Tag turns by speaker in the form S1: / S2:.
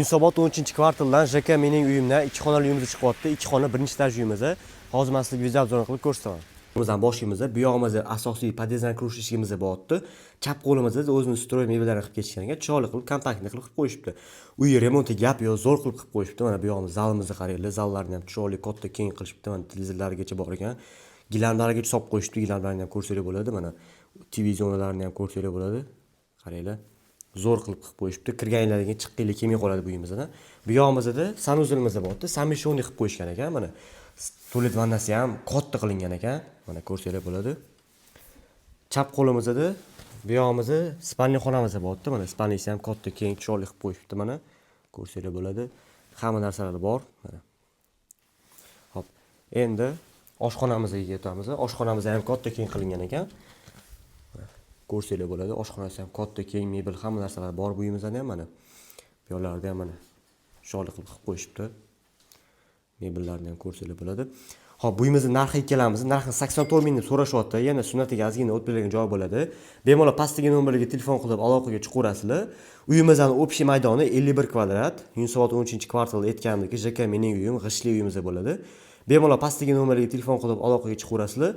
S1: Yunusobod 13-kvartaldan JK mening uyimdan 2 xonali uyimiz chiqyapti. 2 xona birinchi etaj uyimiz. Hozir men sizlarga vizual qilib ko'rsataman. Bizdan boshimiz, bu yog'imizda asosiy podyezddan kirish eshigimiz bo'lyapti. Chap qo'limizda o'zimiz stroy mebellarni qilib ketishgan ekan, chiroyli qilib, kompaktni qilib qo'yishibdi. Uy remonti gap yo'q, zo'r qilib qo'yishibdi. Mana bu yog'imiz zalimizni qaranglar, zallarni ham chiroyli katta keng qilishibdi. Mana televizorlargacha bor ekan. Gilamlargacha solib qo'yishibdi. Gilamlarni ham ko'rsanglar bo'ladi. Mana televiziorlarni ham ko'rsanglar bo'ladi. Qaranglar. Zo'r qilib qo'yishibdi. Kirganlarga chiqqinglar kelmay qoladi bu uyimizdan. Bu yog'imizda sanuzilimiz bo'lyapti. Samishoniy qilib qo'yishgan ekan. Mana tualet vannasi ham katta qilingan ekan. Mana ko'rsanglar bo'ladi. Chap qo'limizda bu yog'imizda spalni xonamiz bo'lyapti. Mana spalnisi ham katta, keng, chiroyli qilib qo'yishibdi. Mana ko'rsanglar bo'ladi. Hamma narsalar bor. Mana. Hop. Endi oshxonamizga ketamiz. Oshxonamiz ham katta, keng qilingan ekan. Ko'rsanglar bo'ladi. Oshxonasi ham katta, keng, mebel, hamma narsalar bor bu uyimizda ham mana. Bu yoqlarda ham mana chiroyli qilib qo'yishibdi. Mebellarni ham ko'rsanglar bo'ladi. Xo'p, bu uyimizning narxi ikkalamiz. Narxini 84 ming deb so'rashyapti. Yana sunnatiga ozgina o'tib bergan joy bo'ladi. Bemalol pastdagi nomerga telefon qilib aloqaga chiqaverasizlar. Uyimizning общий maydoni 51 kvadrat. Yunusobod 13-kvartalda aytganimdek JK mening uyim, g'ishli uyimiz bo'ladi. Bemalol pastdagi nomerga telefon qilib aloqaga chiqaverasizlar.